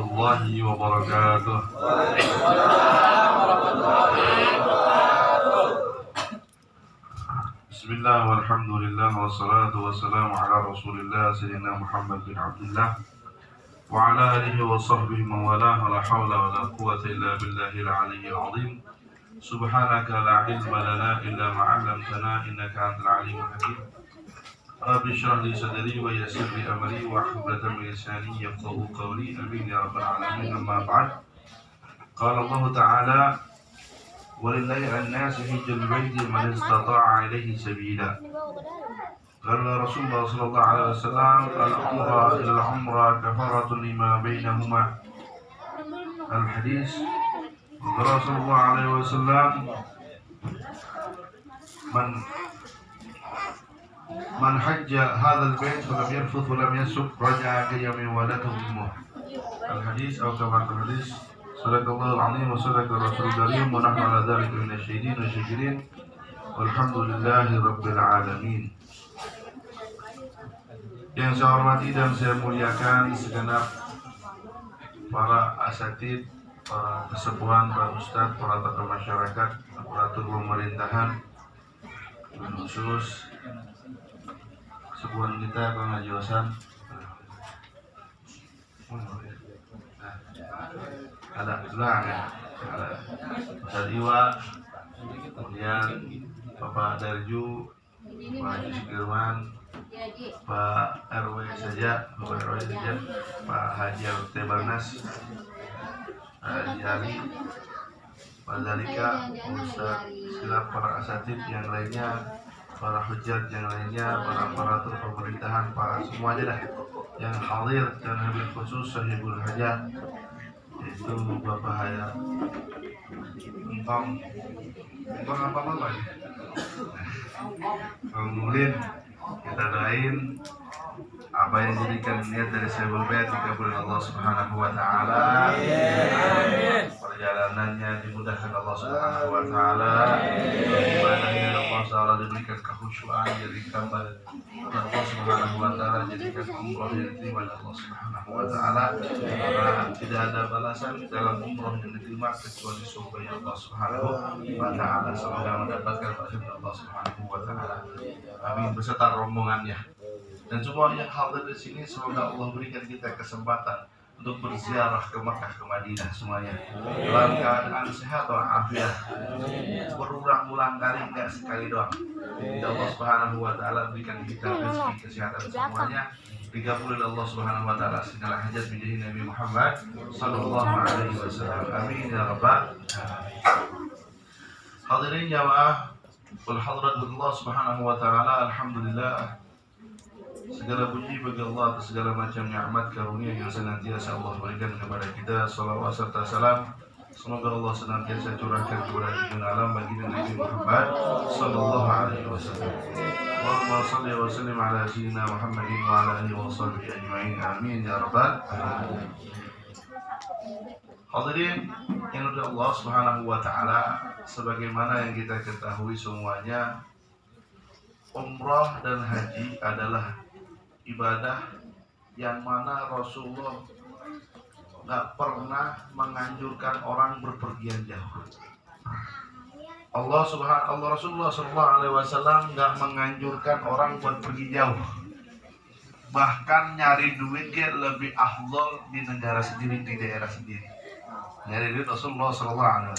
warahmatullahi wabarakatuh. Bismillah walhamdulillah wassalatu wassalamu ala rasulillah sayyidina Muhammad bin Abdullah wa ala alihi wa sahbihi mawalah wa la hawla wa la quwwata illa billahil aliyyil azim. Subhanaka la ilma lana illa ma 'allamtana innaka antal alimul hakim. Rabbi shrah li sadri wa yassir li amri wa hlul min lisani yafqahu qawli. Amin ya rabbal alamin. Amma ba'd. Qala Allah ta'ala walillahi 'an-nasi hajjul baiti man istata'a ilaihi sabila. Qala Rasulullah sallallahu alaihi wasallam al-umrah ila al-umrah kafaratun lima bainahuma. Al-hadis Rasulullah alaihi wasallam Man hajja hadzal bait falam yarfuth walam yasuk raja'a ka yawmin waladatu ummuh. Al-hadis atau kama hadis sadaqallahul azim wa sadaqa rasulul karim wa nahnu ala dzalika minasyahidin wa syakirin walhamdulillahi rabbil alamin. Yang saya hormati dan saya muliakan segenap para asatid, para kesepuhan, para ustadz, para tokoh masyarakat, aparatur pemerintahan, khusus sepuhan kita pengajian ada selang ya, ada Ustaz Iwa, kemudian Bapak Darju, Pak Haji Sukirman, Pak RW saja, Bapak RW saja, Pak Haji RT Barnas, Haji Ali, Pak Zalika, Ustaz Silap, para asatid yang lainnya, para hujat yang lainnya, para aparatur pemerintahan, para semua aja dah yang hadir, dan hadir khusus sahibul hajat, yaitu Bapak Hayat Entong apa lagi? Bang Mulin, kita doain apa yang jadikan niat dari sahibul bait dikabulkan Allah Subhanahu wa taala. Perjalanannya dimudahkan Allah Subhanahu wa taala. Ibadahnya Allah Taala diberikan kekhusyuan, jadikan Allah Subhanahu wa taala, jadikan umroh yang diterima oleh Allah Subhanahu wa taala. Karena tidak ada balasan dalam umroh yang diterima kecuali surga Allah Subhanahu wa taala. Semoga mendapatkan pahala Allah Subhanahu wa taala. Amin beserta rombongannya. Dan semua yang hadir di sini, semoga Allah berikan kita kesempatan untuk berziarah ke Makkah, ke Madinah semuanya dalam keadaan sehat walafiat, berulang-ulang kali, enggak sekali doang. Ya Allah Subhanahu wa taala berikan kita rezeki kesehatan semuanya, dikabulkan Allah Subhanahu wa taala segala hajat bijahi Nabi Muhammad sallallahu alaihi wasallam. Amin ya rabbal alamin. Hadirin jamaah wal hadirat Allah Subhanahu wa taala, alhamdulillah. Segala puji bagi Allah atas segala macam nikmat karunia yang senantiasa Allah berikan kepada kita. Salawat serta salam semoga Allah senantiasa curahkan kepada junjungan alam baginda Nabi Muhammad sallallahu alaihi wasallam. Allahumma shalli wa sallim ala sayyidina Muhammadin wa ala alihi wa sahbihi ajma'in. Amin ya rabbal alamin. Hadirin yang dirahmati Allah Subhanahu wa taala, sebagaimana yang kita ketahui semuanya, umrah dan haji adalah ibadah yang mana Rasulullah nggak pernah menganjurkan orang berpergian jauh. Rasulullah SAW nggak menganjurkan orang buat pergi jauh. Bahkan nyari duit lebih afdol di negara sendiri, di daerah sendiri. Nyari duit Rasulullah SAW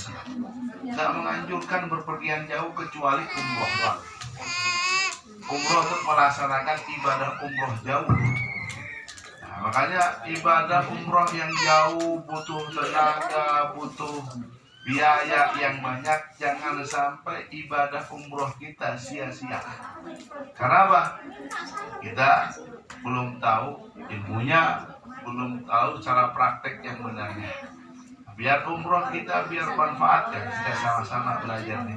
nggak menganjurkan berpergian jauh kecuali umroh. Umroh untuk melaksanakan ibadah umroh jauh. Nah, makanya ibadah umroh yang jauh butuh tenaga, butuh biaya yang banyak. Jangan sampai ibadah umroh kita sia-sia. Karena apa? Kita belum tahu ilmunya, belum tahu cara praktek yang benarnya. Biar umroh kita biar manfaat ya, kita sama-sama belajar nih.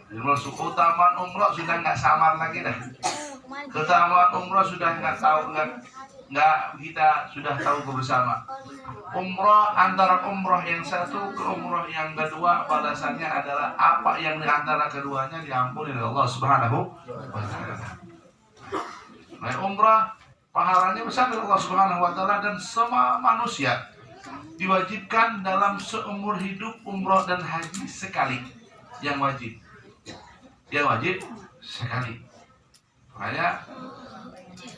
Keutamaan umroh sudah nggak samar lagi dah. Keutamaan umroh sudah nggak kita sudah tahu bersama. Umroh antara umroh yang satu ke umroh yang kedua, balasannya adalah apa yang di antara keduanya diampuni oleh Allah Subhanahu wa taala. Nah, umrah pahalanya besar dari Allah Subhanahu wa taala, dan semua manusia diwajibkan dalam seumur hidup umroh dan haji sekali. Yang wajib sekali. Makanya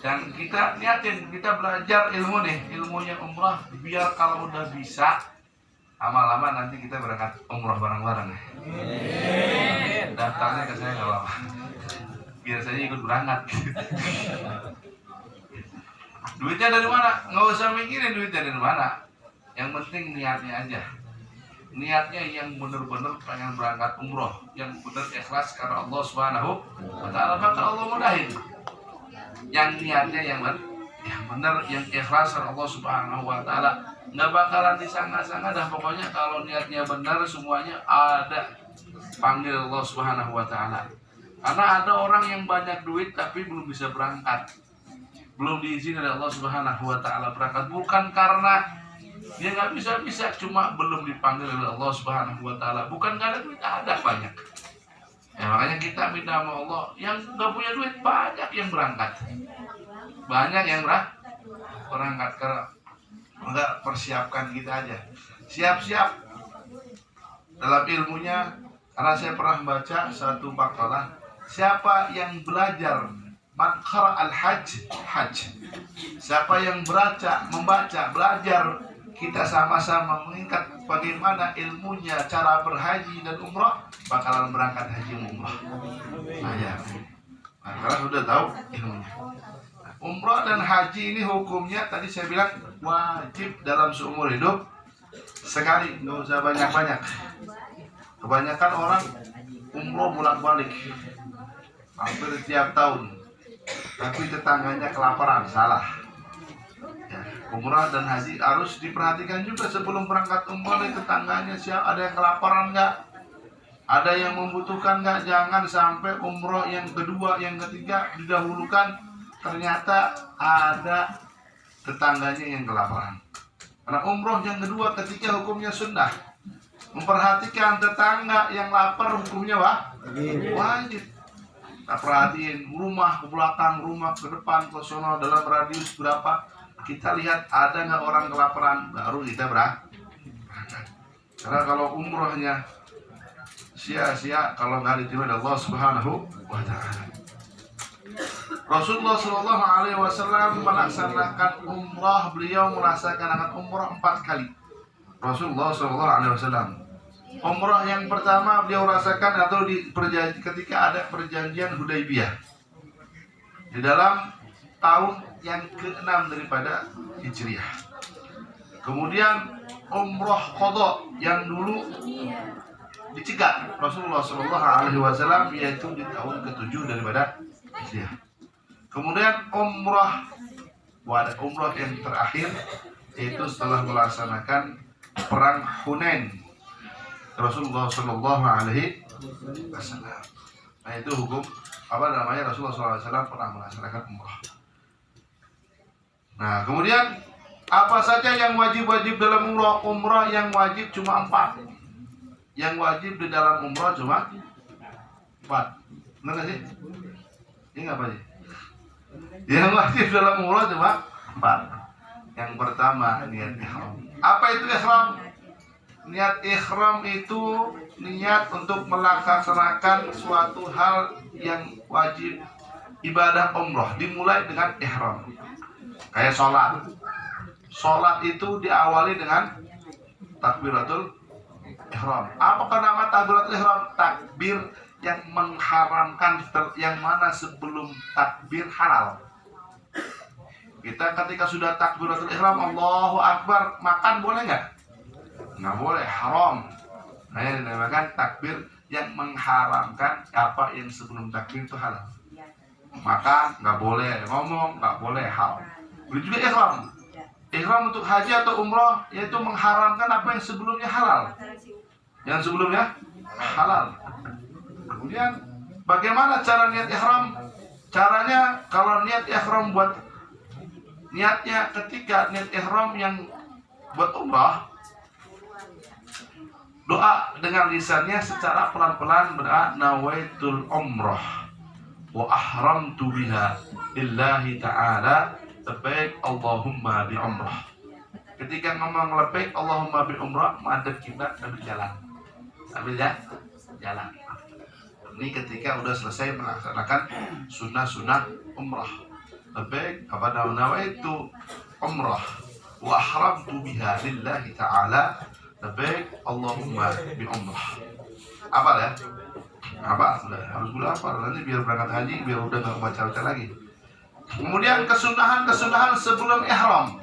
dan kita niatin, kita belajar ilmu nih, ilmunya umroh, biar kalau udah bisa lama-lama nanti kita berangkat umroh bareng-bareng. Daftarnya ke saya nggak apa-apa, biar saya ikut berangkat. Duitnya dari mana? Nggak usah mikirin duitnya dari mana. Yang penting niatnya aja. Niatnya yang benar-benar pengen berangkat umroh, yang benar ikhlas karena Allah Subhanahu wa Ta'ala, maka Allah mudahin. Yang niatnya yang benar, yang ikhlas karena Allah Subhanahu wa Ta'ala, nggak bakalan disangka-sangka dah. Pokoknya kalau niatnya benar semuanya ada panggil Allah Subhanahu wa Ta'ala. Karena ada orang yang banyak duit tapi belum bisa berangkat, belum diizinkan oleh Allah Subhanahu wa Ta'ala berangkat, bukan karena dia nggak bisa, cuma belum dipanggil oleh Allah Subhanahu wa Ta'ala. Bukan nggak ada duit, ada banyak. Ya, makanya kita minta sama Allah, yang nggak punya duit banyak yang berangkat, banyak yang berangkat. Karena enggak, persiapkan kita aja, siap-siap dalam ilmunya. Karena saya pernah baca satu makalah, siapa yang belajar man qara al-hajj, siapa yang membaca, belajar, kita sama-sama mengingat bagaimana ilmunya cara berhaji dan umrah, bakalan berangkat haji umrah. Nah ya, karena sudah tahu ilmunya. Umrah dan haji ini hukumnya tadi saya bilang wajib dalam seumur hidup sekali, nggak usah banyak-banyak. Kebanyakan orang umrah bolak-balik hampir tiap tahun, tapi tetangganya kelaparan, salah. Ya, umrah dan haji harus diperhatikan juga sebelum berangkat umrah. Tetangganya siapa, ada yang kelaparan nggak, ada yang membutuhkan nggak. Jangan sampai umrah yang kedua, yang ketiga didahulukan, ternyata ada tetangganya yang kelaparan. Karena umrah yang kedua, ketiga hukumnya sunnah. Memperhatikan tetangga yang lapar hukumnya wajib. Kita perhatiin rumah ke belakang, rumah ke depan, ke sono, dalam radius berapa. Kita lihat ada nggak orang kelaparan, baru kita berangkat. Karena kalau umrohnya sia-sia, kalau nggak diterima oleh Allah Subhanahu wa Ta'ala. Rasulullah Shallallahu Alaihi Wasallam melaksanakan umrah, beliau melaksanakan umrah 4 kali. Rasulullah Shallallahu Alaihi Wasallam. Umrah yang pertama beliau rasakan atau ketika ada perjanjian Hudaybiyah di dalam tahun yang ke-6 daripada Hijriah. Kemudian umrah qadha yang dulu dicegat Rasulullah Shallallahu Alaihi Wasallam, yaitu di tahun ke-7 daripada Hijriah. Kemudian umrah yang terakhir yaitu setelah melaksanakan perang Hunain Rasulullah Shallallahu Alaihi Wasallam. Nah itu hukum Rasulullah SAW pernah melaksanakan umrah. Nah kemudian apa saja yang wajib dalam umrah? Umrah yang wajib cuma 4. Yang wajib di dalam umrah cuma 4. Benar nggak sih? Ini apa sih? Yang wajib dalam umrah cuma 4. Yang pertama niat ihram. Apa itu ihram? Niat ihram itu niat untuk melaksanakan suatu hal yang wajib ibadah umrah, dimulai dengan ihram. Kayak sholat. Sholat itu diawali dengan takbiratul ihram. Apakah nama takbiratul ihram? Takbir yang mengharamkan, yang mana sebelum takbir halal. Kita ketika sudah takbiratul ihram, Allahu Akbar, makan boleh nggak? Nggak boleh, haram. Nah yang dinamakan takbir yang mengharamkan apa yang sebelum takbir itu halal. Makan nggak boleh, ngomong nggak boleh, haram. Begitu juga ihram. Ihram untuk haji atau umrah yaitu mengharamkan apa yang sebelumnya halal. Yang sebelumnya halal. Kemudian bagaimana cara niat ihram? Caranya kalau niat ihram buat niatnya ketika niat ihram yang buat umrah, doa dengan lisannya secara pelan-pelan, berdoa nawaitul umrah wa ahramtu biha lillahi ta'ala labbaik Allahumma bi umrah. Ketika ngomong labbaik Allahumma bi umrah, madep kiblat sambil jalan. Sambil jalan. Ini ketika udah selesai melaksanakan sunnah-sunnah umrah. Labbaik nawaitu umrah wa ahramtu biha lillahi ta'ala. Labbaik Allahumma bi umrah. Apa ya? Apa? Harus dulu apa? Nanti biar berangkat haji, biar udah nggak baca-baca lagi. Kemudian kesunahan sebelum ihram.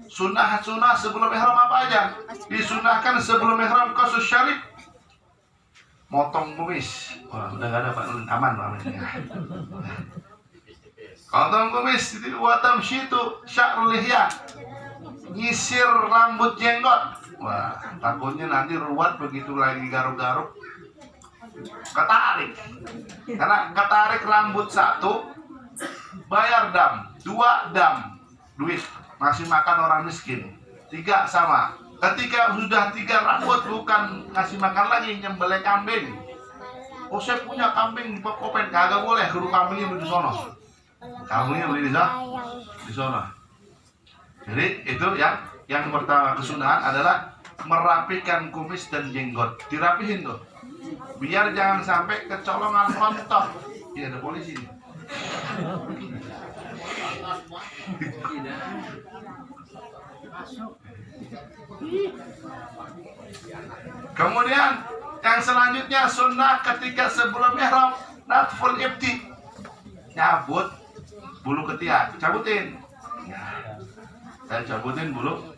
Sunnah sebelum ihram apa aja? Disunahkan sebelum ihram qasus syarif, motong kumis. Wah, udah nggak ada Pak Nurdin, aman Pak Nurdin. Motong kumis, wa tamsyitu sya'rul lihya, nyisir rambut jenggot. Wah, takutnya nanti ruwet begitu lagi garuk-garuk ketarik. Karena ketarik rambut 1 bayar dam, 2 dam duit, masih makan orang miskin. 3 sama. Ketika sudah 3 rambut, bukan ngasih makan lagi, nyembelih kambing. Oh, saya punya kambing di Pekopen, kagak boleh, kudu kambingnya beli di sono. Kambingnya beli di sono. Jadi itu yang pertama kesunahan adalah merapikan kumis dan jenggot. Dirapihin tuh, biar jangan sampai kecolongan kontok. Iya, ada polisi nih. Kemudian yang selanjutnya sunnah ketika sebelum ihram natful ibti, cabut bulu ketiak, cabutin. Saya cabutin bulu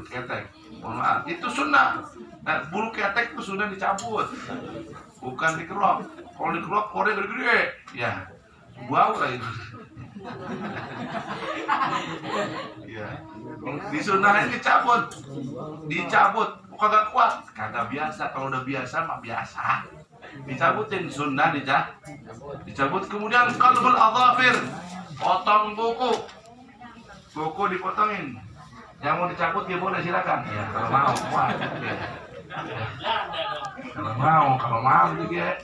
ketek. Mohon maaf, itu sunnah. Nah, bulu ketek itu sudah dicabut, bukan dikerok. Kalau dikerok korek gede-gede, ya bau lah itu. Ya, disunahin dicabut, kagak kuat, kagak biasa. Kalau udah biasa mah biasa, dicabutin, sunnah dicabut. Kemudian qalbul adhafir, potong kuku dipotongin. Yang mau dicabut ya boleh, silakan. Ya, kalau mau, kuat. Ya. Kalau mau juga.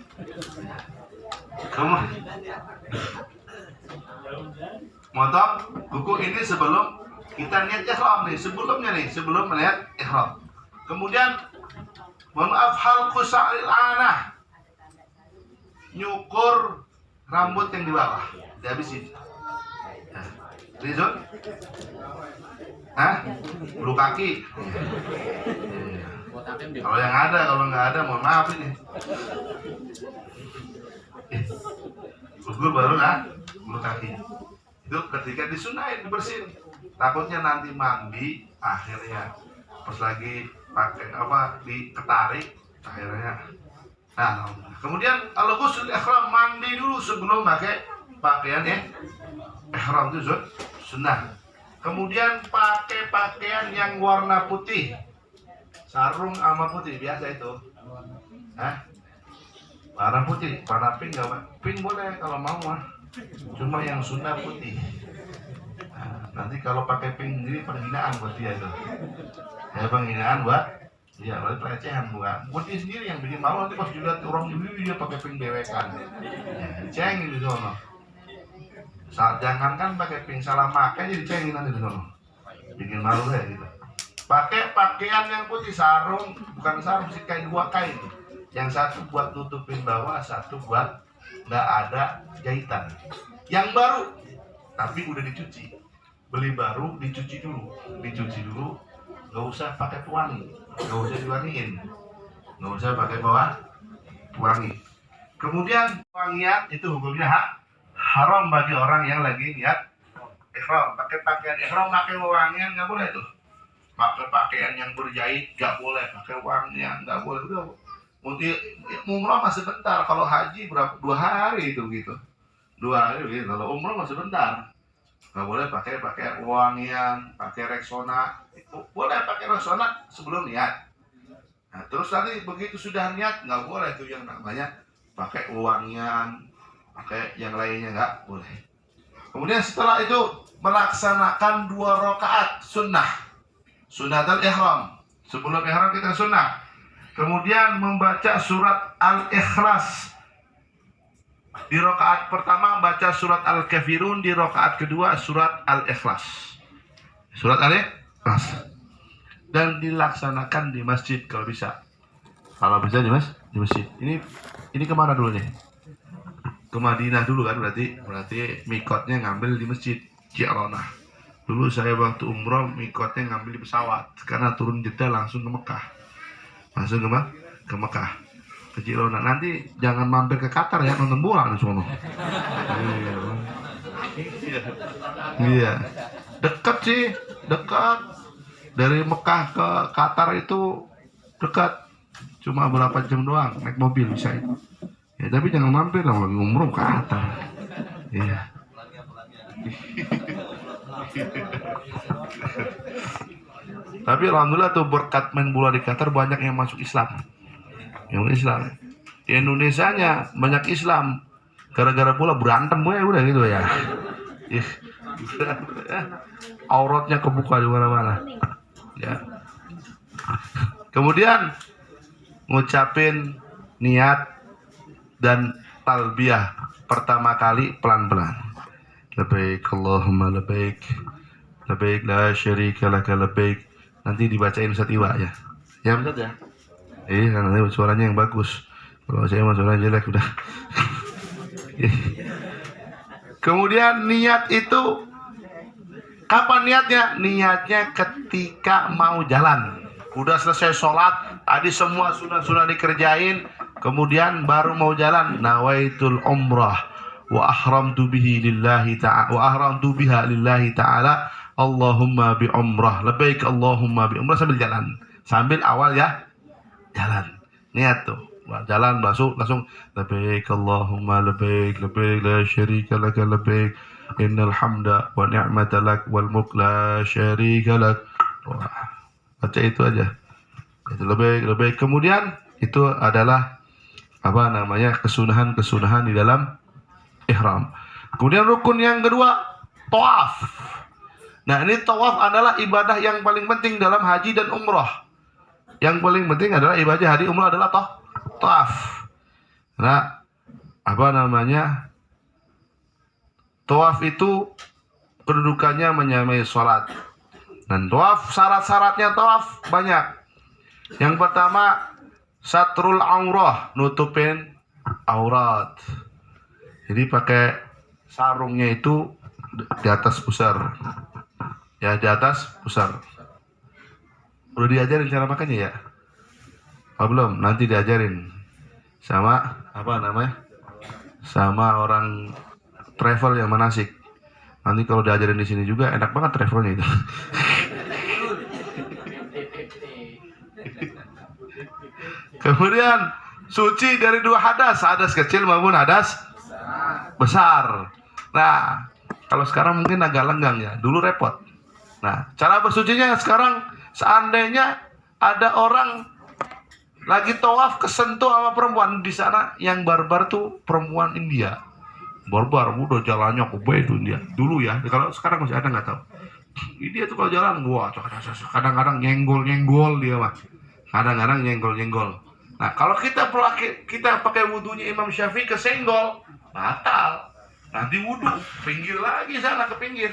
Motong kuku ini sebelum kita niat ihram nih, sebelum melihat ihram. Kemudian mohon maaf, halqu sya'ril anah, nyukur rambut yang di bawah, dihabisin. Rizon? Bulu kaki. Kalau yang ada, kalau nggak ada, mohon maaf ini. Gugur baru bulu kaki. Itu ketika disunahin, dibersihin. Takutnya nanti mandi, akhirnya pas lagi pakai diketarik, akhirnya. Nah, kemudian kalau ghusl ihram, mandi dulu sebelum pakai pakaian ihram, itu sunnah. Kemudian pakai pakaian yang warna putih, sarung sama putih biasa itu. Warna putih, warna pink nggak Pak? Pink boleh kalau mau mah, cuma yang sunnah putih. Nanti kalau pakai pink sendiri penghinaan buat dia itu. Penghinaan buat dia, berarti pelecehan bukan. Putih sendiri yang bikin malu, nanti pas dilihat orang dia pakai pink dewekan, cengin di sono. Jangan kan pakai pink, salah pakai jadi cengin nanti di sono, bikin malu ya gitu. Pakai pakaian yang putih, sarung, bukan sarung sih, kain 2 kain. Yang satu buat tutupin bawah, satu buat nggak ada jahitan. Yang baru, tapi udah dicuci. Beli baru, dicuci dulu, nggak usah pakai pewangi, nggak usah diwangiin, nggak usah pakai pewangi. Kemudian wangian itu hukumnya haram bagi orang yang lagi niat ihram. Pakai pakaian ihram, pakai wangian nggak boleh tuh. Pakai pakaian yang berjahit nggak boleh, pakai wangian nggak boleh. Udah, umrah masih bentar. Kalau haji berapa? 2 hari itu gitu. 2 hari gitu. Kalau umrah masih bentar. Nggak boleh pakai wangian, pakai Rexona. Boleh pakai Rexona sebelum niat. Nah, terus nanti begitu sudah niat nggak boleh tuh yang namanya pakai wangian, pakai yang lainnya nggak boleh. Kemudian setelah itu melaksanakan 2 rakaat sunnatul ihram. Sebelum ihram kita sunnah. Kemudian membaca surat Al-Ikhlas. Di rakaat pertama baca surat Al-Kafirun, di rakaat kedua surat Al-Ikhlas. Surat Dan dilaksanakan di masjid kalau bisa. Kalau bisa di masjid. Ini kemana dulu nih? Ke Madinah dulu kan, berarti mikotnya ngambil di masjid Ji'ranah. Dulu saya waktu umroh mikotnya ngambil di pesawat, karena turun Jeddah langsung ke Mekah. Langsung ke Mekah, ke Ji'ranah. Nanti jangan mampir ke Qatar ya, nonton bola di sono. Iya. Dekat sih, dekat. Dari Mekah ke Qatar itu dekat. Cuma berapa jam doang, naik mobil bisa itu. Ya tapi jangan mampir lah lagi umroh ke Qatar. Iya. Tapi alhamdulillah tuh berkat main bola di Qatar banyak yang masuk Islam. Di Indonesianya banyak Islam. Gara-gara bola berantem gue udah gitu ya. Auratnya kebuka di mana-mana. Ya. Kemudian ngucapin niat dan talbiyah pertama kali pelan-pelan. Labbaik Allahumma labbaik. Labbaik la syarika laka labbaik. Nanti dibacain Ustaz Iwa ya. Ya Ustaz ya. Karena suaranya yang bagus. Kalau saya mah suaranya jelek udah. Kemudian niat itu kapan niatnya? Niatnya ketika mau jalan. Udah selesai sholat, tadi semua sunnah dikerjain, kemudian baru mau jalan. Nawaitul umrah wa ahramtu bihi lillahi ta'ala wa ahramtu biha lillahi ta'ala. Allahumma bi umrah. Labbaik Allahumma bi umrah, sambil jalan. Sambil awal ya jalan. Niat tuh. Jalan langsung labbaik Allahumma labbaik labbaik la syarika laka labbaik innal hamda wa ni'mata lak wal mulk la syarika lak. Wah, baca itu aja. Itu lebih. Kemudian itu adalah kesunahan di dalam ihram. Kemudian rukun yang kedua, tawaf. Nah, ini tawaf adalah ibadah yang paling penting dalam haji dan umrah. Yang paling penting adalah ibadah haji umrah adalah tawaf. Nah, tawaf itu kedudukannya menyamai sholat. Dan tawaf, syarat-syaratnya tawaf banyak. Yang pertama, satrul aurah, nutupin aurat. Jadi pakai sarungnya itu di atas pusar. Ya, di atas pusar. Udah diajarin cara makanya ya? Belum, nanti diajarin. Sama sama orang travel yang manasik. Nanti kalau diajarin di sini juga enak banget travelnya itu. Kemudian suci dari dua hadas kecil maupun hadas besar. Nah, kalau sekarang mungkin agak lenggang ya, dulu repot. Nah, cara bersucinya sekarang, seandainya ada orang lagi tawaf kesentuh sama perempuan di sana, yang barbar tuh perempuan India. Barbar, udah jalannya kobe itu India. Dulu ya, kalau sekarang masih ada nggak tahu. India tuh kalau jalan, wah, kadang-kadang nyenggol dia mah. Kadang-kadang nyenggol. Nah, kalau kita pakai wudunya Imam Syafi'i kesenggol, batal. Nanti wudu, pinggir lagi sana ke pinggir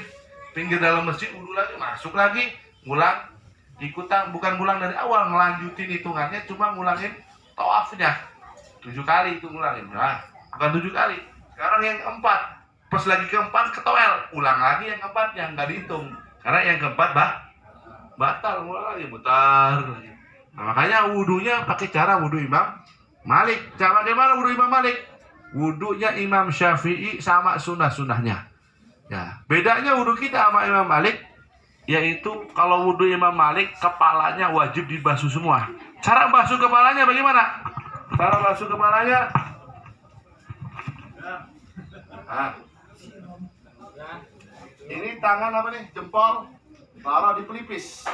dalam masjid, wudu lagi, masuk lagi, ngulang, ikutan, bukan ngulang dari awal, ngelanjutin hitungannya, cuma ngulangin tawafnya 7 kali itu ngulangin. Nah, bukan 7 kali. Sekarang yang keempat, pas lagi keempat ketowel, ulang lagi yang keempat, yang nggak dihitung, karena yang keempat batal, ngulang lagi, mutar. Nah, makanya wudunya pakai cara wudu Imam Malik. Cara bagaimana wudu Imam Malik? Wudunya Imam Syafi'i sama sunnah-sunnahnya. Ya, bedanya wudu kita sama Imam Malik, yaitu kalau wudu Imam Malik kepalanya wajib dibasuh semua. Cara basuh kepalanya bagaimana? Cara basuh kepalanya, ini tangan jempol, taruh di pelipis.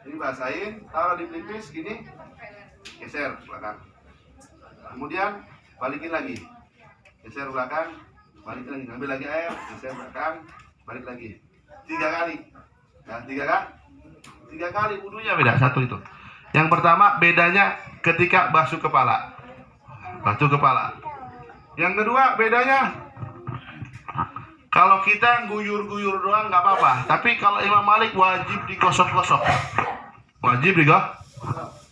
Ini basahin, taruh di pelipis gini, geser belakang. Kemudian balikin lagi, geser belakang, balikin lagi, ambil lagi air, geser belakang, balik lagi. 3 kali. Nah, 3 kali wudunya beda, satu itu. Yang pertama bedanya ketika basuh kepala. Yang kedua bedanya Kalau kita guyur-guyur doang nggak apa-apa. Tapi kalau Imam Malik wajib digosok-gosok. Wajib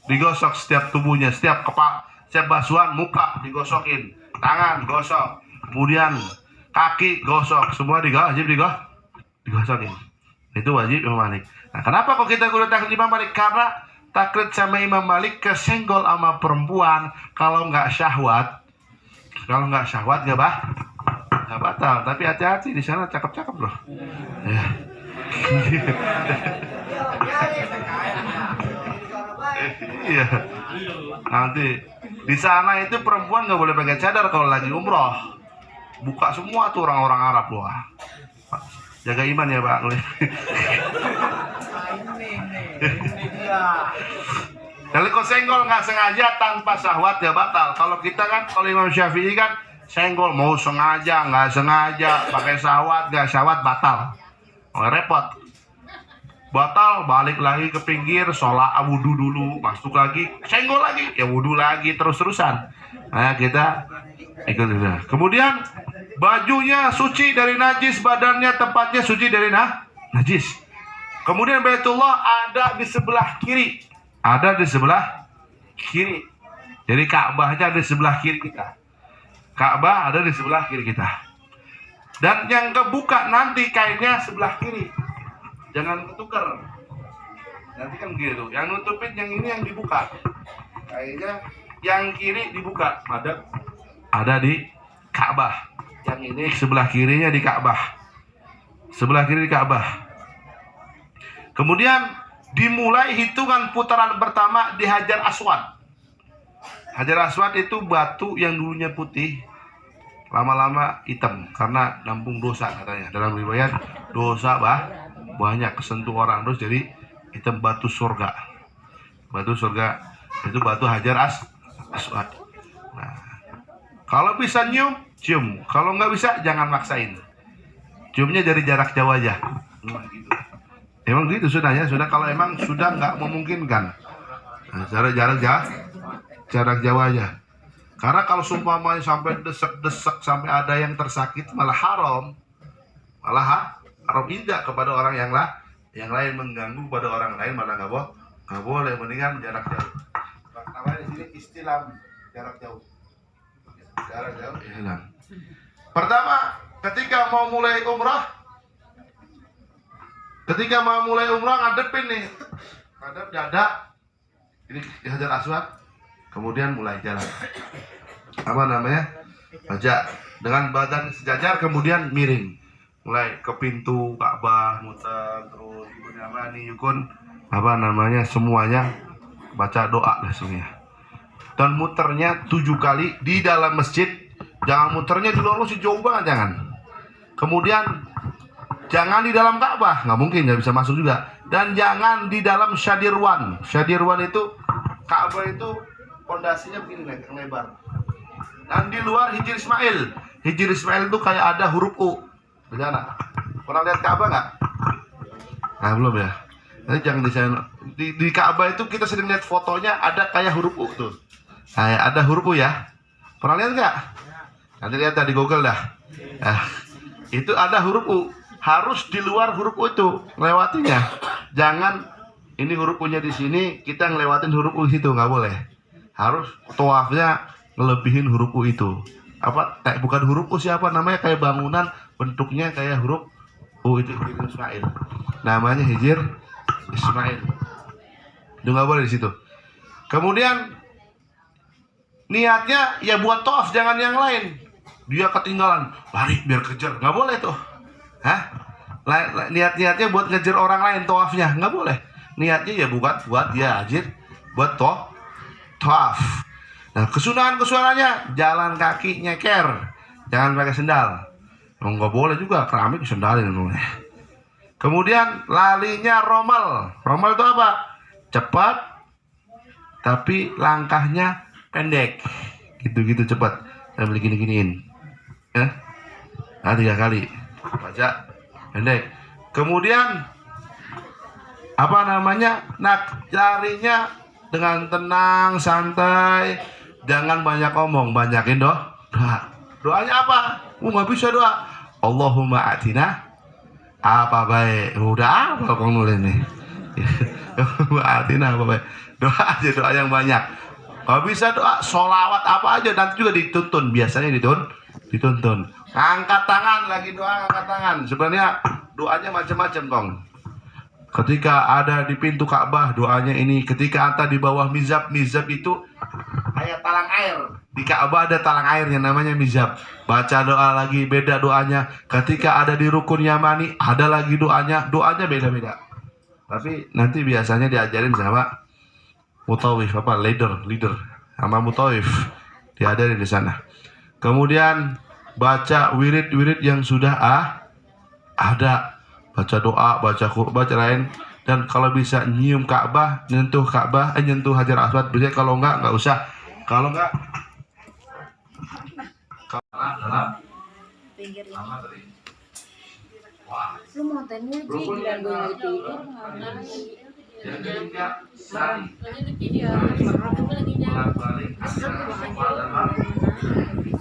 digosok setiap tubuhnya, setiap basuhan muka digosokin, tangan gosok, kemudian kaki gosok, semua wajib digosokin. Itu wajib Imam Malik. Nah, kenapa kok kita kudu taklid Imam Malik? Karena taklid sama Imam Malik kesenggol sama perempuan kalau nggak syahwat nggak batal. Tapi hati-hati, di sana cakep-cakep loh. Ya. Iya. Nanti di sana itu perempuan nggak boleh pakai cadar kalau lagi umroh. Buka semua tuh orang-orang Arab loh. Jaga iman ya Pak. Kalau kau senggol nggak sengaja tanpa syahwat ya batal. Kalau kita kan, kalau Imam Syafi'i kan senggol mau sengaja nggak sengaja, pakai syahwat nggak syahwat batal. Repot. Batal, balik lagi ke pinggir, sholat wudhu dulu, masuk lagi, senggol lagi, ya wudhu lagi, terus-terusan. Nah kita ikut juga. Kemudian bajunya suci dari najis, badannya tempatnya suci dari najis. Kemudian Baitullah ada di sebelah kiri. Jadi Ka'bahnya ada di sebelah kiri kita. Ka'bah ada di sebelah kiri kita. Dan yang kebuka nanti kainnya sebelah kiri. Jangan ketukar. Nanti kan gitu. Yang nutupin yang ini yang dibuka. Kainnya yang kiri dibuka. Ada di Ka'bah. Yang ini sebelah kirinya di Ka'bah. Sebelah kiri di Ka'bah. Kemudian dimulai hitungan putaran pertama di Hajar Aswad. Hajar Aswad itu batu yang dulunya putih, lama-lama hitam karena nampung dosa katanya. Dalam riwayat dosa banyak kesentuh orang terus jadi hitam, batu surga. Batu surga itu batu Hajar Aswad. Nah, kalau bisa cium. Kalau nggak bisa jangan maksain. Ciumnya dari jarak jauh aja. Gitu. Emang gitu sudahnya. Sudah kalau emang sudah nggak memungkinkan. Nah, jarak jauh aja. Karena kalau sumpamanya sampai desek-desek sampai ada yang tersakit malah haram. Haram tidak kepada orang yang lain, mengganggu kepada orang lain malah nggak boleh, mendingan jarak jauh. Namanya di sini istilah jarak jauh. Hilang. Pertama, ketika mau mulai umrah ngadepin nih, ngadep dada ini Hajar Aswad, kemudian mulai jalan. Baca dengan badan sejajar, kemudian miring, mulai ke pintu Ka'bah, muter terus semuanya baca doa langsungnya. Dan muternya 7 kali di dalam masjid. Jangan muternya di luar masjid, jauh banget jangan. Kemudian jangan di dalam Ka'bah, nggak mungkin, nggak bisa masuk juga. Dan jangan di dalam Syadirwan. Syadirwan itu Ka'bah itu pondasinya begini lebar. Dan di luar Hijr Ismail. Hijr Ismail itu kayak ada huruf U. Di sana. Pernah lihat Ka'bah nggak? Nah belum ya. Nanti jangan di sana. Di Ka'bah itu kita sering lihat fotonya ada kayak huruf U tuh. Kayak ada huruf U ya. Pernah lihat nggak? Nanti lihat di Google dah. Nah, itu ada huruf U. Harus di luar huruf U itu lewatinya. Jangan ini huruf U-nya di sini, kita ngelewatin huruf U situ, nggak boleh. Harus tawafnya ngelebihin huruf U itu. Bukan huruf U, siapa namanya, kayak bangunan bentuknya kayak huruf U itu, Hijr Ismail. Namanya Hijr Ismail. Itu nggak boleh di situ. Kemudian niatnya ya buat tawaf, jangan yang lain. Dia ketinggalan, lari biar kejar, nggak boleh tuh. Niatnya buat ngejar orang lain tawafnya, nggak boleh. Niatnya ya buat dia ajir, buat tawaf. Nah, kesunahannya jalan kaki nyeker, jangan pakai sendal. Nggak boleh juga keramik sendalin. Kemudian larinya romal. Romal itu apa? Cepat, tapi langkahnya pendek. Gitu cepat. Sambil gini-giniin. Ya. Nah, 3 kali. Baca pendek. Kemudian larinya dengan tenang, santai, jangan banyak omong, banyakin doa. Doanya apa? Nggak bisa doa. Allahumma atina apa baik. Udah apa kau nulis nih? Allahumma atina apa baik. Doa aja, doa yang banyak. Kalau bisa doa sholawat apa aja, nanti juga dituntun. Biasanya dituntun. Angkat tangan lagi, doa angkat tangan. Sebenarnya doanya macam-macam kong. Ketika ada di pintu Ka'bah doanya ini. Ketika anda di bawah mizab itu kayak talang air. Di Ka'bah ada talang air yang namanya mizab. Baca doa lagi, beda doanya. Ketika ada di rukun Yamani ada lagi doanya. Doanya beda-beda. Tapi nanti biasanya diajarin sama mutawif, leader sama mutawif, diajarin di sana. Kemudian baca wirid yang sudah ada. Baca doa, baca Quran, baca lain. Dan kalau bisa nyium Ka'bah, nyentuh Ka'bah, nyentuh Hajar Aswad. Biasanya kalau enggak usah. Kalau enggak dalam sama tadi. Wah. Yang ketiga sari. Bolak-balik antara sofa dan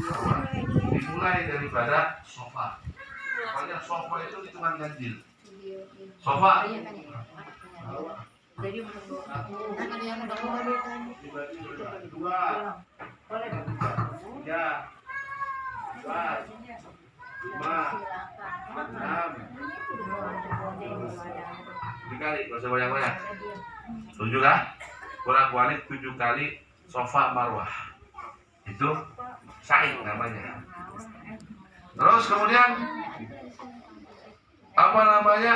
sofa. Dimulai daripada sofa. Pokoknya sofa itu hitungan ganjil. Sofa. Jadi dua, tiga, empat, lima, enam, dikali, gak usah banyak-banyak. 7 kan? Bolak-balik 7 kali sofa marwah. Itu sa'i namanya. Terus kemudian apa namanya?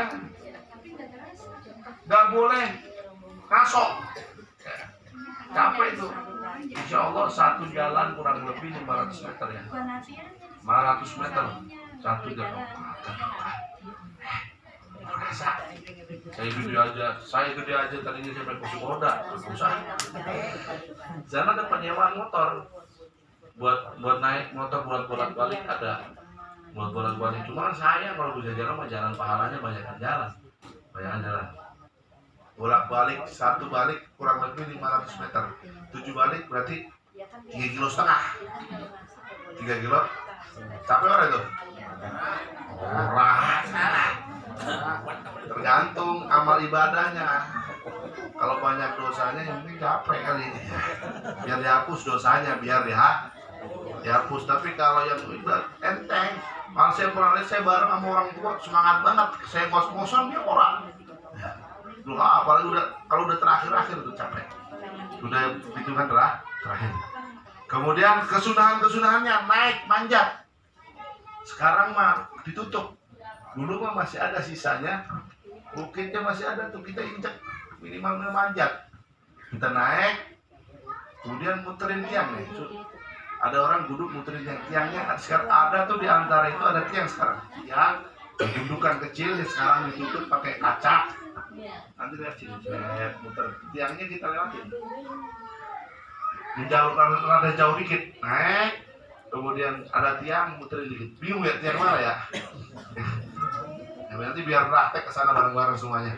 Gak boleh kasok. Capek itu. Insya Allah satu jalan kurang lebih 500 meter ya. 500 meter satu jalan. Saya gede aja tadinya sampai kursi roda, susah. Sana ada penyewaan motor, buat naik motor bolak-balik ada, buat bolak-balik. Cuma saya kalau bisa jalan mah jalan pahalanya banyak jalan. Bolak-balik satu balik kurang lebih 500 meter, 7 balik berarti 3,5 kilo. 3 kilo, capek orang itu? Orang salah. Tergantung amal ibadahnya. Kalau banyak dosanya yang penting capek kali. Biar dihapus dosanya, biar dihapus. Tapi kalau yang ibadah enteng, kalau saya pernah lihat, saya bareng sama orang tua semangat banget. Saya ngos-ngosan dia orang. Apalagi kalau udah terakhir itu capek. Udah hitungan terakhir. Kemudian kesunahannya naik manjat. Sekarang mah ditutup. Dulu mah masih ada sisanya, bukitnya masih ada tuh, kita injak minimal manjat. Kita naik, kemudian muterin tiang nih. Ada orang duduk muterin tiangnya. Sekarang ada tuh di antara itu ada tiang sekarang. Tiang dudukan kecil, sekarang ditutup pakai kaca. Nanti lihat sini, muter tiangnya kita lewatin. Rada jauh dikit, naik. Kemudian ada tiang, muterin dikit. Bingung ya tiang mana ya? Nanti biar praktek kesana bareng-bareng semuanya.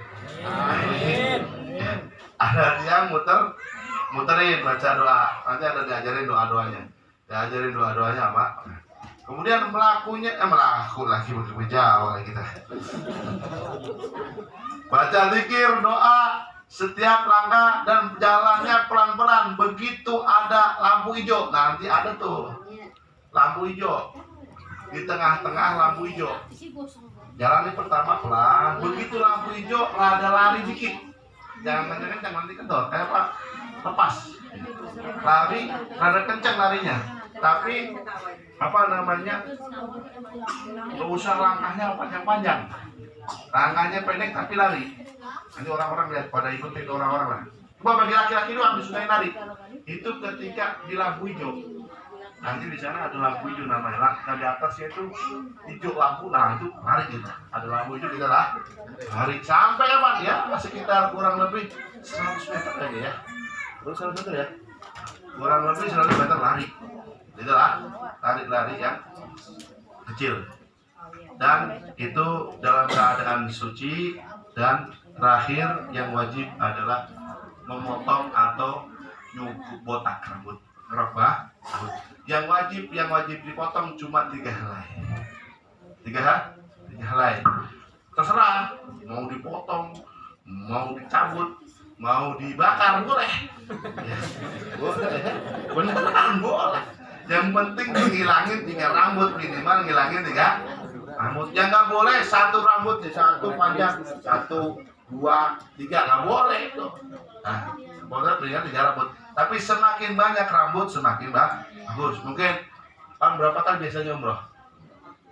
Ada tiang muterin baca doa. Nanti ada diajarin doa-doanya. Diajarin doa-doanya apa? Kemudian melaku lagi begitu jauh lagi kita. Baca zikir, doa setiap langkah dan jalannya pelan-pelan. Begitu ada lampu hijau, nanti ada tuh lampu hijau. Di tengah-tengah lampu hijau. Jalannya pertama pelan, begitu lampu hijau rada lari dikit. Jangan kencang nanti kendor, kayak Pak lepas. Lari rada kencang larinya. Tapi apa namanya? Gak usah langkahnya panjang-panjang. Langkahnya pendek tapi lari. Nanti orang-orang lihat pada ikutin orang-orang lah. Coba bagi laki-laki doang disukai lari. Itu ketika di lampu hijau. Nanti di sana ada lampu hijau namanya. Nah di atasnya itu hijau lampu. Nah itu lari kita. Ada lampu hijau kita lah. Lari sampai kapan ya? Sekitar kurang lebih 100 meter aja ya. Terus 100 meter ya. Kurang lebih 100 meter lari. Gitu lah. Lari yang kecil. Dan itu dalam keadaan suci. Dan terakhir yang wajib adalah memotong atau nyukur botak rambut. Yang wajib dipotong cuma 3 helai. 3 tiga helai. Terserah mau dipotong, mau dicabut, mau dibakar boleh. Ya, boleh. Beneran boleh. Yang penting ngilangin 3 rambut, minimal ngilangin 3 rambut. Yang nggak boleh 1 rambut, 1 panjang, 1, 2, 3 nggak boleh itu. Nah, boleh berikan 3 rambut. Tapi semakin banyak rambut semakin bagus. Mungkin kan berapa kali biasanya umroh?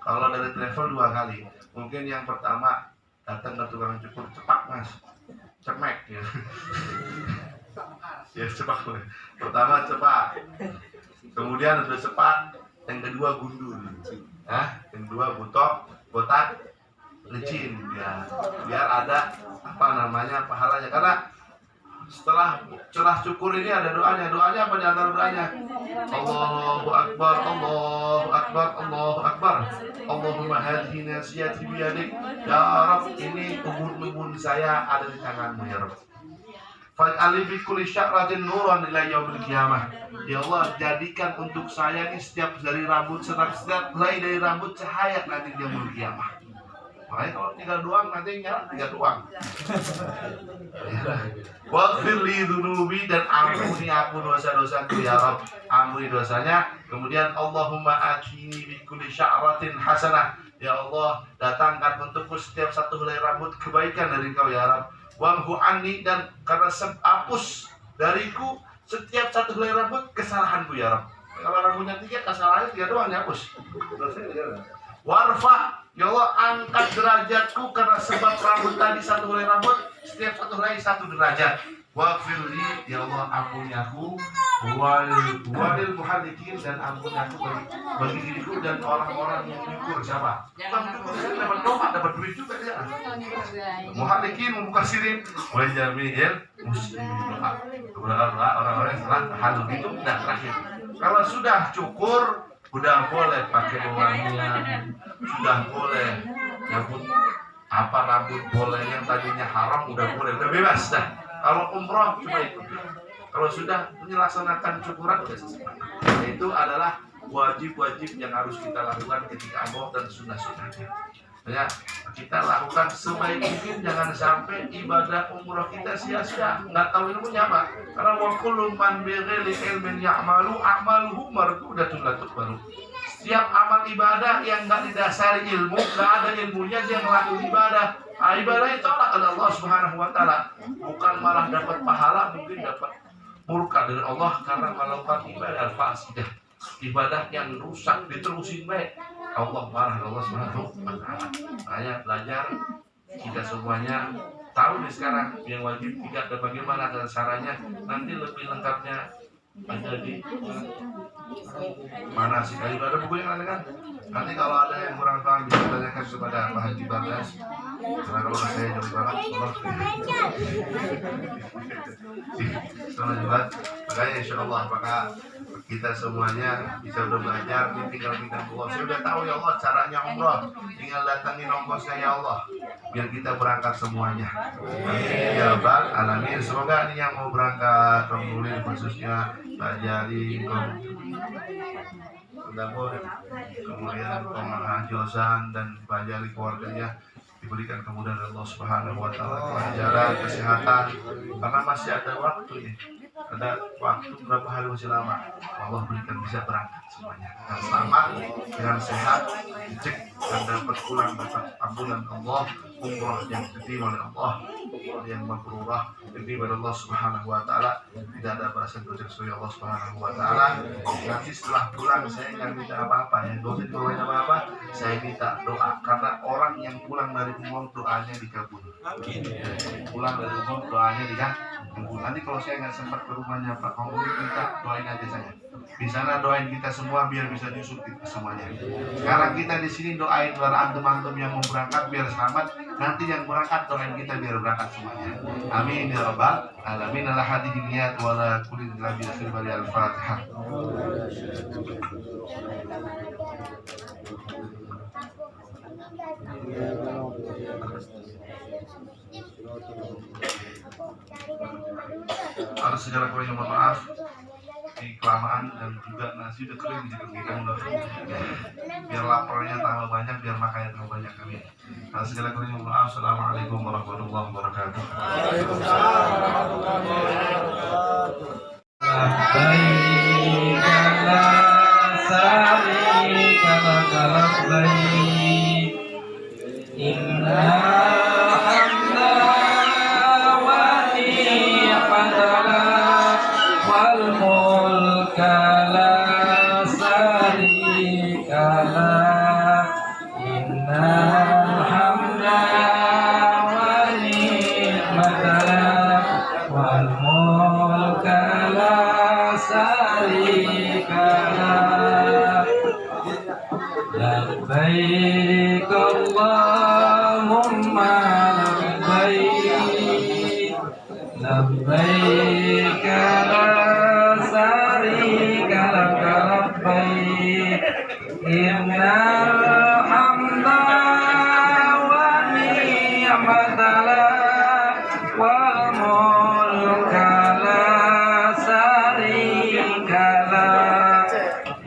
Kalau dari travel 2 kali. Mungkin yang pertama datang ke tukang cukur, cepak mas, cemek ya. Ya cepak. Pertama cepak. Kemudian udah cepat, yang kedua gundul, yang kedua botak licin, ya, biar ada pahalanya. Karena setelah cukur ini ada doanya apa di antara doanya? Allahu Akbar, Allahu Akbar, Allahu Akbar. Allahumma hadhihi nasiyati biyadik. Ya Rabb, ini ubun-ubun saya ada di tanganmu ya Rabb. Fa'ali fi kulli sya'ratin nuran ila yaumil qiyamah. Ya Allah, jadikan untuk saya ini setiap dari rambut, setiap helai dari rambut cahaya nanti di yaumil qiyamah. Makanya kalau tinggal doang nanti nyala 3 doang. Waghfir li dzunubi, dan ampuni aku dosa-dosaku ya Rabb. Ampuni dosanya. Kemudian Allahumma atini bi kulli sya'ratin hasanah. Ya Allah, datangkan untukku setiap satu helai rambut kebaikan dari Engkau ya Rabb. Wamhu anni, dan karena hapus dariku setiap satu helai rambut kesalahanku ya Rabb. Kalau rambutnya 3, kesalahannya 3 doang dihapus. Warfa, ya Allah, angkat derajatku karena sebab rambut tadi 1 helai rambut, setiap satu helai 1 derajat. Waghfirli, ya Allah, ampuni aku, walil muhallikin, dan ampuni aku bagi diriku dan orang-orang yang nyukur. Siapa? Tukang cukur sini dapat dompet, dapat duit juga ya. Muhallikin, mukasirin, wa jami'il muslimin. Doa orang-orang yang telah halul itu dan terakhir. Kalau sudah cukur, udah boleh pakai wangian, sudah boleh nyabut rambut boleh, yang tadinya haram udah boleh, udah bebas dah. Kalau umroh cuma itu. Kalau sudah melaksanakan cukuran udah selesai. Itu adalah wajib-wajib yang harus kita lakukan ketika umroh dan sunnah-sunnahnya. Ya, kita lakukan sebaik mungkin, jangan sampai ibadah umroh kita sia-sia, nggak tahu ilmunya apa. Karena wa kullu man bighairi ilmin ya'malu a'maluhu mardudatun la tuqbalu. Setiap amal ibadah yang nggak didasari ilmu, nggak ada ilmunya, dia melakukan ibadah. Ibadahnya tolak oleh Allah Subhanahu wa taala. Bukan malah dapat pahala, mungkin dapat murka dari Allah karena melakukan ibadah fasidah. Ibadah yang rusak diterusin baik, Allah marah Allah Subhanahu wa taala. Makanya belajar kita semuanya tahu nih sekarang yang wajib tidak dan bagaimana caranya. Nanti lebih lengkapnya ada di mana sih? Ada buku yang lain kan? Nanti kalau ada yang kurang paham bisa tanyakan kepada Pak Haji Bardas. Karena kalau saya jauh banget, Allah. Makanya insya Allah apakah kita semuanya bisa udah belajar, tinggal kita Allah. Saya udah tahu ya Allah caranya umroh, tinggal datangin ongkosnya ya Allah, biar kita berangkat semuanya. Amin ya Rabbal alamin. Semoga ini yang mau berangkat Rombulin khususnya Pak Jari, kemudian Pak Josan dan Pak Jari keluarganya diberikan kemudahan dari Allah Subhanahu wa taala, kelancaran, kesehatan, karena masih ada waktu nih. Ada waktu berapa hari masih lama. Allah berikan bisa berangkat semuanya dengan selamat, dengan sehat, dicek dan dapat pulang, dapat ampunan Allah, umrah yang diterima oleh Allah, umrah yang mabrurah diterima oleh Allah Subhanahu wa taala. Tidak ada balasan kecuali Allah Subhanahu wa taala. Nanti setelah pulang saya nggak minta apa-apa ya, nggak usah dibawain apa-apa. Saya minta doa karena orang yang pulang dari umroh doanya dikabul. Pulang dari umroh doanya dikabul. Nanti kalau saya nggak sempat ke rumahnya Pak Kamu minta doain aja saya. Di sana doain kita semua biar bisa nyusul kita semuanya. Sekarang kita di sini doain buat antum-antum yang mau berangkat biar selamat. Nanti yang berangkat doain kita biar berangkat semuanya. Amin ya rabbal alamin. Ala hadhihi niyat wa la kulli nabi sallallahu al-Fatihah. Atas segala kurangnya mohon maaf. masih kelamaan dan juga nasi udah kering di kita udah biar laparnya tambah banyak, biar makannya tambah banyak kami. Nah, segala kurangnya mohon maaf. Assalamualaikum warahmatullahi wabarakatuh. Waalaikumsalam warahmatullahi wabarakatuh. Labbaik la syarika lak labbaik innal hamda wan ni'mata lak wal mulka la syarika lak innal hamda wan ni'mata lak wal mulka la syarika lak labbaik Allahumma labbaik labbaik la syarika lak labbaik innal hamda wan ni'mata lak wal mulka la syarika lak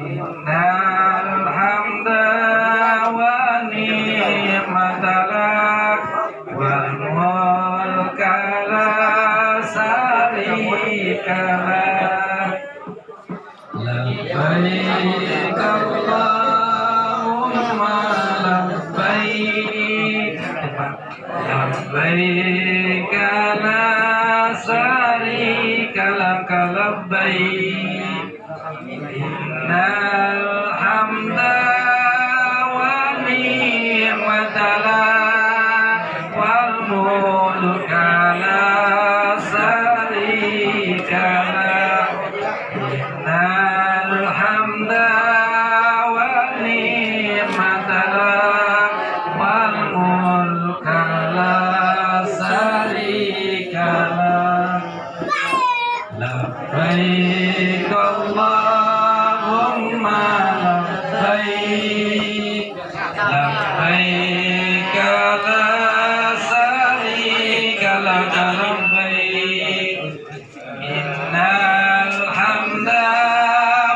innal hamda wan ni'mata lak wal mulka la syarika lak labbaik Allahumma labbaik labbaik la syarika lak labbaik innal hamda wan ni'mata lak wal mulka la syarika lak innal hamda wan ni'mata lak wal mulka la syarika lak labbaik Allahumma labbaik labbaik la syarika lak labbaik innal hamda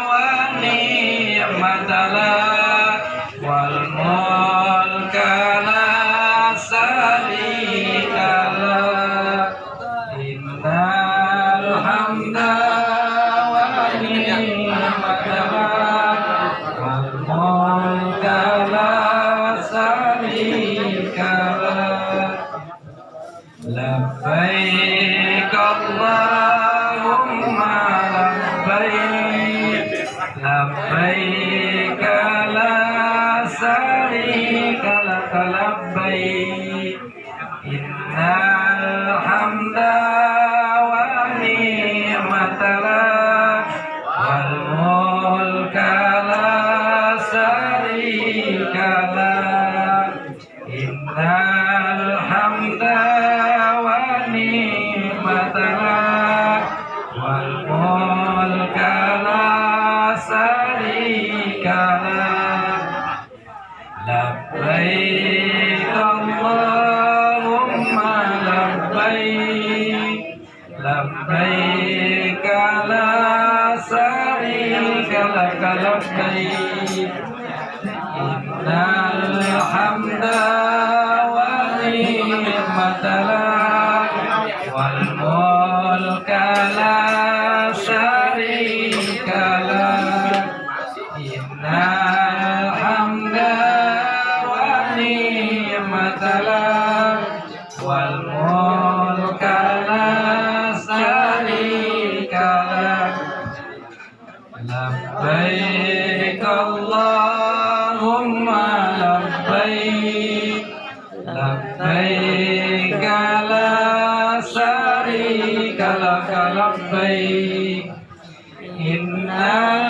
wan ni'mata lak wal mulka la syarika lak innal hamda wan ni'mata lak wal mulka la syarika lak labbaik Allahumma labbaik labbaik la syarika lak labbaik innal hamda wan ni'mata lak wal mulka la syarika lak innal hamda wan ni'mata lak wal mulka la syarika lak labbaik Allahumma labbaik labbaik la syarika lak labbaik innal hamda wan ni'mata lak wal mulka la syarika lak innal hamda wan ni'mata lak wal mulka la syarika lak labbaik Allahumma labbaik labbaik la syarika lak labbaik innal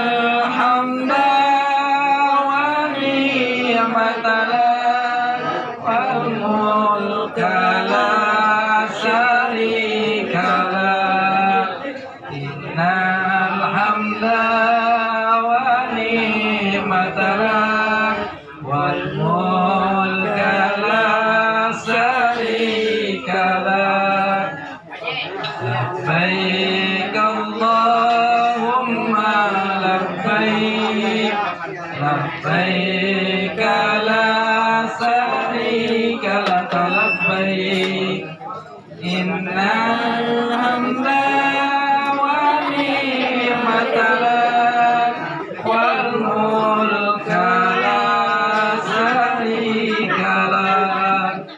hamda wan ni'mata lak wal mulka la syarika lak innal hamda wan ni'mata lak wal mulka la syarika lak labbaik Allahumma لنا